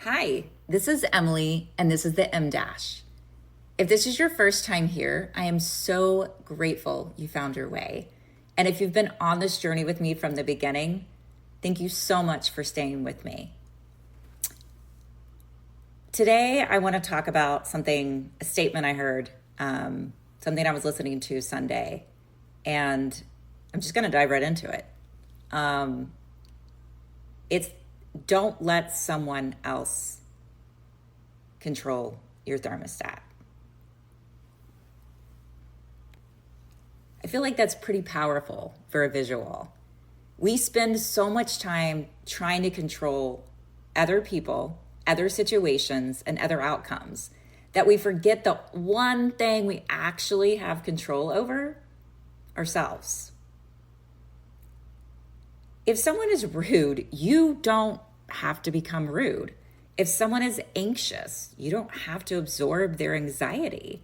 Hi, this is Emily, and this is the M Dash. If this is your first time here, I am so grateful you found your way. And if you've been on this journey with me from the beginning, thank you so much for staying with me. Today, I want to talk about a statement I heard, something I was listening to Sunday, and I'm just going to dive right into it. It's don't let someone else control your thermostat. I feel like that's pretty powerful for a visual. We spend so much time trying to control other people, other situations, and other outcomes that we forget the one thing we actually have control over: ourselves. If someone is rude, you don't have to become rude. If someone is anxious, you don't have to absorb their anxiety.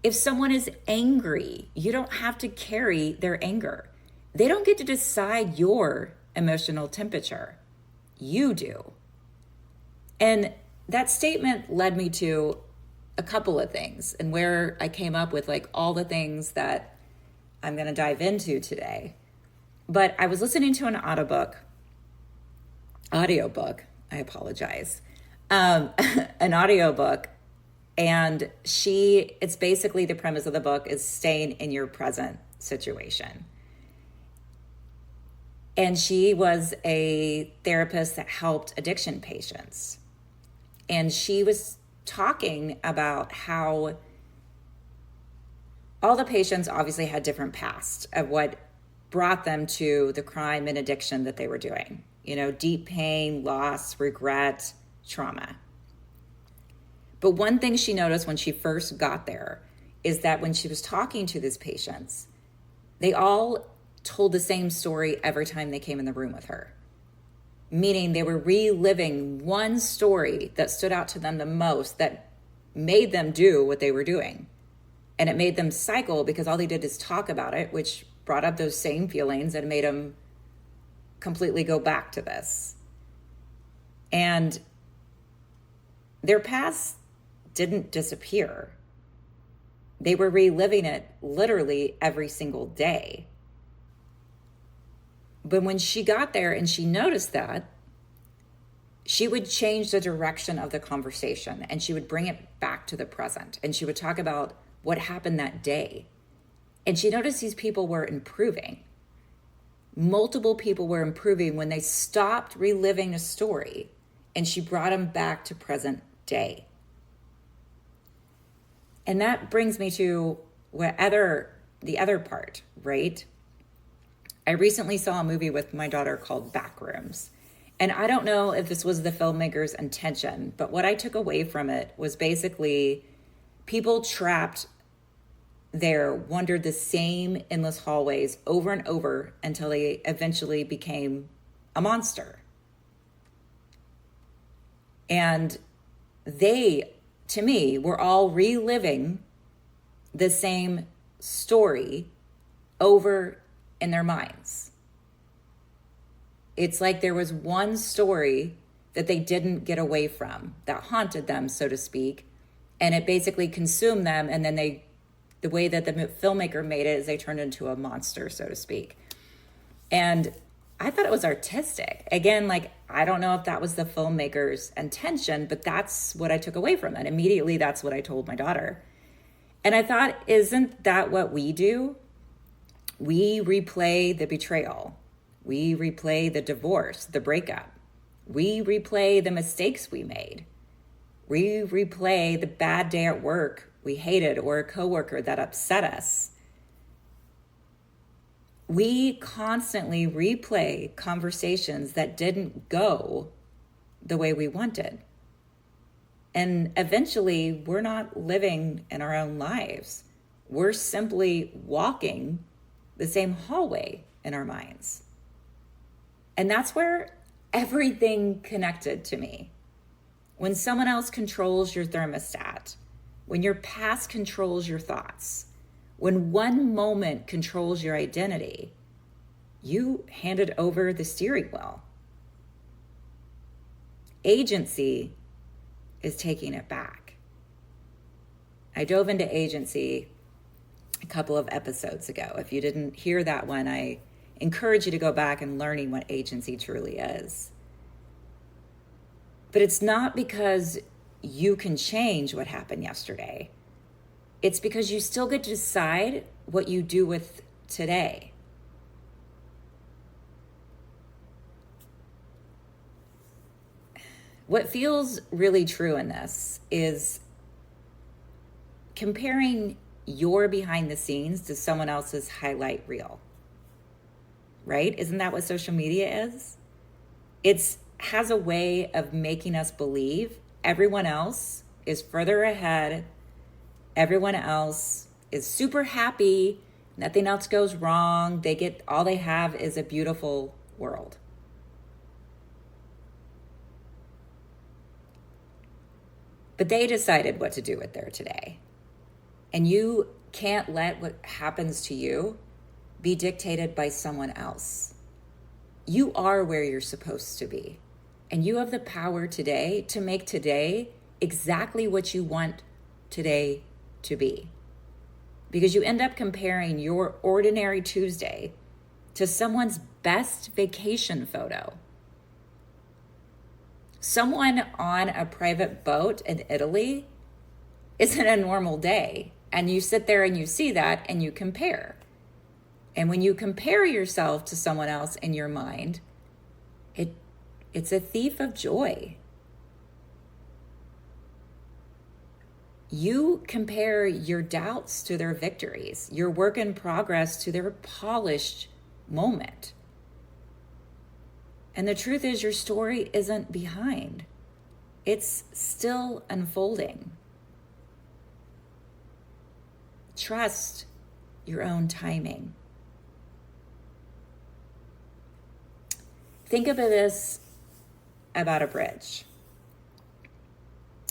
If someone is angry, you don't have to carry their anger. They don't get to decide your emotional temperature. You do. And that statement led me to a couple of things, and where I came up with all the things that I'm going to dive into today. But I was listening to an audiobook, I apologize, an audiobook, and it's basically, the premise of the book is staying in your present situation. And she was a therapist that helped addiction patients. And she was talking about how all the patients obviously had different pasts of what brought them to the crime and addiction that they were doing. Deep pain, loss, regret, trauma. But one thing she noticed when she first got there is that when she was talking to these patients, they all told the same story every time they came in the room with her. Meaning they were reliving one story that stood out to them the most, that made them do what they were doing. And it made them cycle because all they did is talk about it, which brought up those same feelings and made them completely go back to this. And their past didn't disappear. They were reliving it literally every single day. But when she got there and she noticed that, she would change the direction of the conversation and she would bring it back to the present. And she would talk about what happened that day. And she noticed these people were improving. Multiple people were improving when they stopped reliving a story and she brought them back to present day. And that brings me to the other part, right? I recently saw a movie with my daughter called Backrooms. And I don't know if this was the filmmaker's intention, but what I took away from it was basically people trapped there wandered the same endless hallways over and over until they eventually became a monster. And they, to me, were all reliving the same story over in their minds. It's like there was one story that they didn't get away from, that haunted them, so to speak, and it basically consumed them, and then the way that the filmmaker made it is they turned into a monster, so to speak. And I thought it was artistic. Again, I don't know if that was the filmmaker's intention, but that's what I took away from it. Immediately, that's what I told my daughter. And I thought, isn't that what we do? We replay the betrayal. We replay the divorce, the breakup. We replay the mistakes we made. We replay the bad day at work we hated, or a coworker that upset us. We constantly replay conversations that didn't go the way we wanted. And eventually, we're not living in our own lives. We're simply walking the same hallway in our minds. And that's where everything connected to me. When someone else controls your thermostat, when your past controls your thoughts, when one moment controls your identity, you handed over the steering wheel. Agency is taking it back. I dove into agency a couple of episodes ago. If you didn't hear that one, I encourage you to go back and learning what agency truly is. But it's not because you can change what happened yesterday. It's because you still get to decide what you do with today. What feels really true in this is comparing your behind the scenes to someone else's highlight reel. Right? Isn't that what social media is? It has a way of making us believe everyone else is further ahead. Everyone else is super happy. Nothing else goes wrong. All they have is a beautiful world. But they decided what to do with their today. And you can't let what happens to you be dictated by someone else. You are where you're supposed to be. And you have the power today to make today exactly what you want today to be. Because you end up comparing your ordinary Tuesday to someone's best vacation photo. Someone on a private boat in Italy isn't a normal day. And you sit there and you see that and you compare. And when you compare yourself to someone else in your mind, it's a thief of joy. You compare your doubts to their victories, your work in progress to their polished moment. And the truth is, your story isn't behind. It's still unfolding. Trust your own timing. Think of this about a bridge.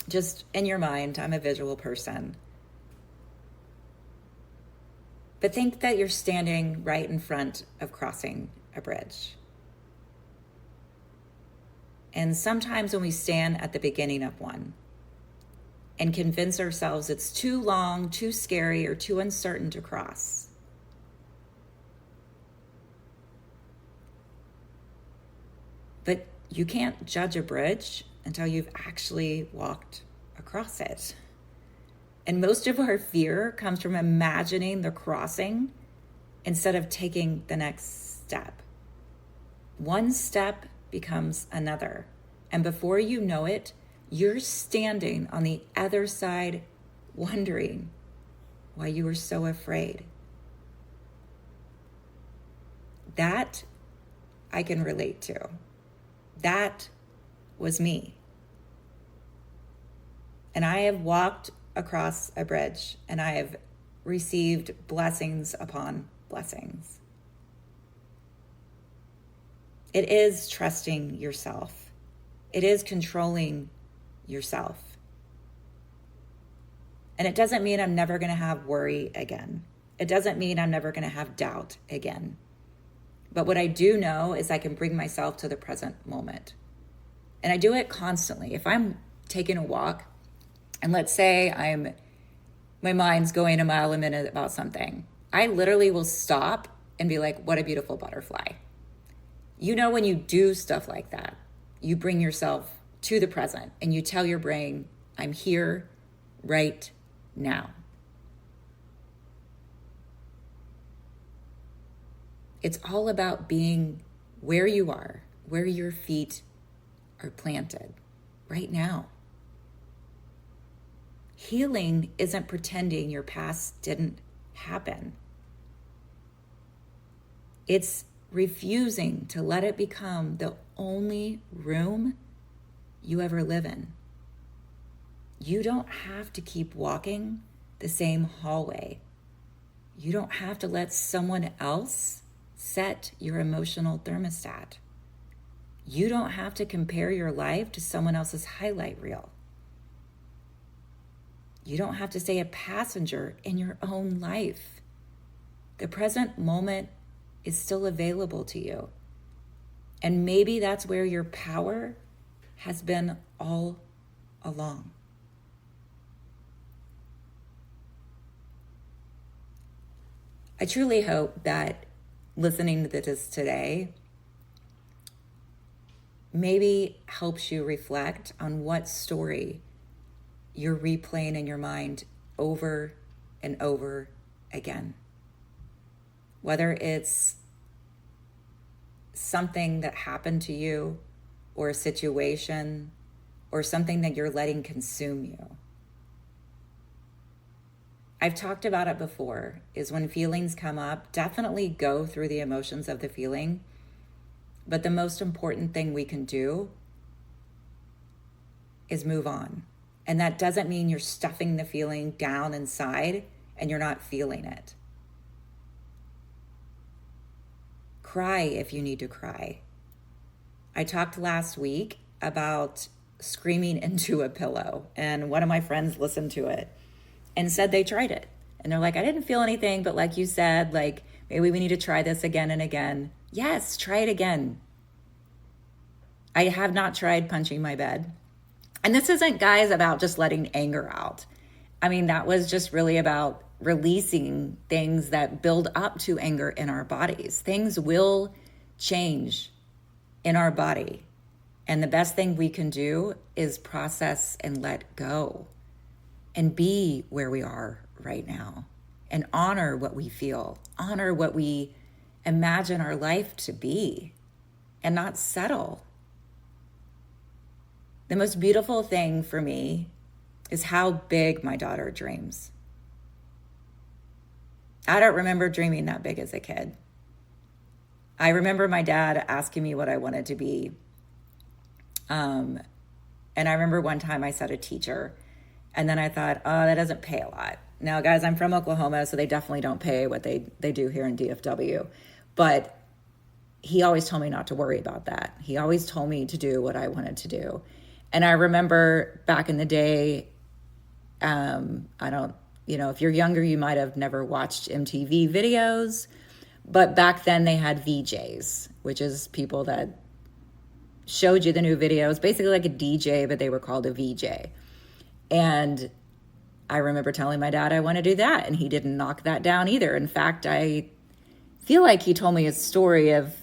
Just in your mind, I'm a visual person. But think that you're standing right in front of crossing a bridge. And sometimes when we stand at the beginning of one and convince ourselves it's too long, too scary, or too uncertain to cross, but you can't judge a bridge until you've actually walked across it. And most of our fear comes from imagining the crossing instead of taking the next step. One step becomes another. And before you know it, you're standing on the other side wondering why you were so afraid. That I can relate to. That was me. And I have walked across a bridge and I have received blessings upon blessings. It is trusting yourself. It is controlling yourself. And it doesn't mean I'm never going to have worry again. It doesn't mean I'm never going to have doubt again. But what I do know is I can bring myself to the present moment. And I do it constantly. If I'm taking a walk, and let's say my mind's going a mile a minute about something, I literally will stop and be like, what a beautiful butterfly. You know, when you do stuff like that, you bring yourself to the present and you tell your brain, I'm here right now. It's all about being where you are, where your feet are planted right now. Healing isn't pretending your past didn't happen. It's refusing to let it become the only room you ever live in. You don't have to keep walking the same hallway. You don't have to let someone else set your emotional thermostat. You don't have to compare your life to someone else's highlight reel. You don't have to stay a passenger in your own life. The present moment is still available to you. And maybe that's where your power has been all along. I truly hope that listening to this today maybe helps you reflect on what story you're replaying in your mind over and over again. Whether it's something that happened to you, or a situation, or something that you're letting consume you. I've talked about it before, is when feelings come up, definitely go through the emotions of the feeling. But the most important thing we can do is move on. And that doesn't mean you're stuffing the feeling down inside and you're not feeling it. Cry if you need to cry. I talked last week about screaming into a pillow, and one of my friends listened to it and said they tried it. And they're like, I didn't feel anything, but like you said, like maybe we need to try this again and again. Yes, try it again. I have not tried punching my bed. And this isn't, guys, about just letting anger out. I mean, that was just really about releasing things that build up to anger in our bodies. Things will change in our body. And the best thing we can do is process and let go and be where we are right now and honor what we feel, honor what we imagine our life to be, and not settle. The most beautiful thing for me is how big my daughter dreams. I don't remember dreaming that big as a kid. I remember my dad asking me what I wanted to be. And I remember one time I said a teacher, and then I thought, oh, that doesn't pay a lot. Now, guys, I'm from Oklahoma, so they definitely don't pay what they do here in DFW. But he always told me not to worry about that. He always told me to do what I wanted to do. And I remember back in the day, if you're younger, you might have never watched MTV videos, but back then they had VJs, which is people that showed you the new videos, basically like a DJ, but they were called a VJ. And I remember telling my dad I want to do that, and he didn't knock that down either. In fact, I feel like he told me a story of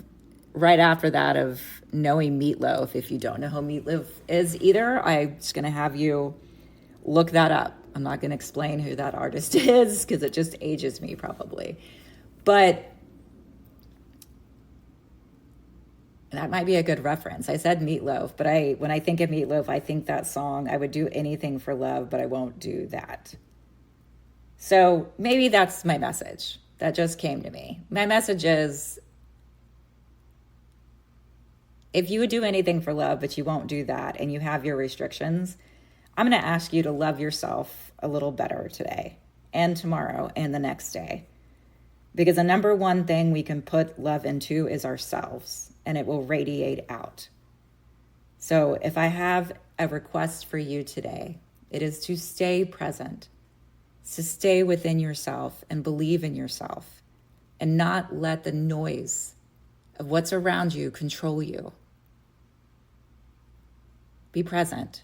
right after that of knowing Meatloaf. If you don't know who Meatloaf is either, I'm just going to have you look that up. I'm not going to explain who that artist is because it just ages me probably. But that might be a good reference. I said Meatloaf, but when I think of Meatloaf, I think that song, I would do anything for love, but I won't do that. So maybe that's my message. That just came to me. My message is, if you would do anything for love, but you won't do that, and you have your restrictions, I'm going to ask you to love yourself a little better today and tomorrow and the next day. Because the number one thing we can put love into is ourselves, and it will radiate out. So if I have a request for you today, it is to stay present, to stay within yourself and believe in yourself, and not let the noise of what's around you control you. Be present.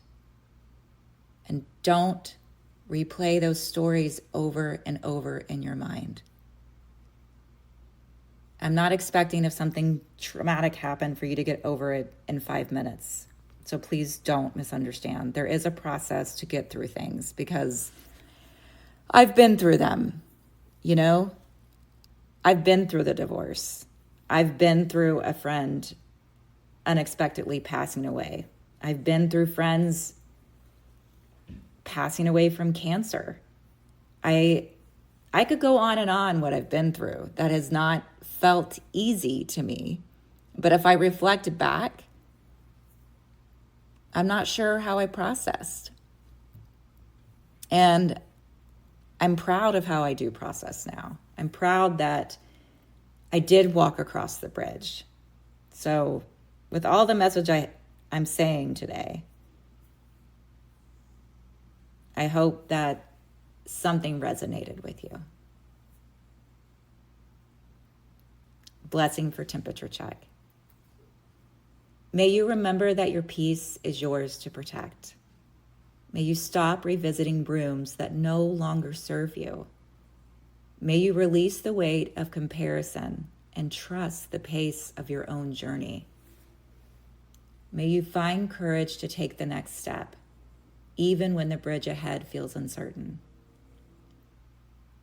And don't replay those stories over and over in your mind. I'm not expecting if something traumatic happened for you to get over it in 5 minutes. So please don't misunderstand. There is a process to get through things because I've been through them, you know? I've been through the divorce. I've been through a friend unexpectedly passing away. I've been through friends passing away from cancer. I could go on and on what I've been through. That has not felt easy to me. But if I reflect back, I'm not sure how I processed. And I'm proud of how I do process now. I'm proud that I did walk across the bridge. So with all the message I'm saying today, I hope that something resonated with you. Blessing for temperature check. May you remember that your peace is yours to protect. May you stop revisiting brooms that no longer serve you. May you release the weight of comparison and trust the pace of your own journey. May you find courage to take the next step, even when the bridge ahead feels uncertain.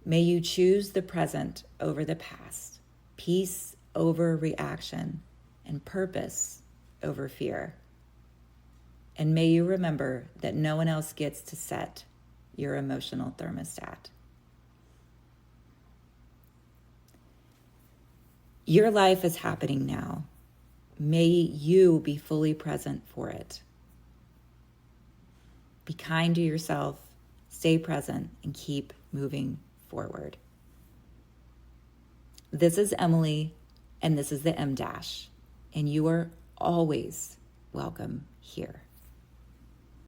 May you choose the present over the past, peace over reaction, and purpose over fear. And may you remember that no one else gets to set your emotional thermostat. Your life is happening now. May you be fully present for it. Be kind to yourself, stay present, and keep moving forward. This is Emily, and this is the M-, and you are always welcome here.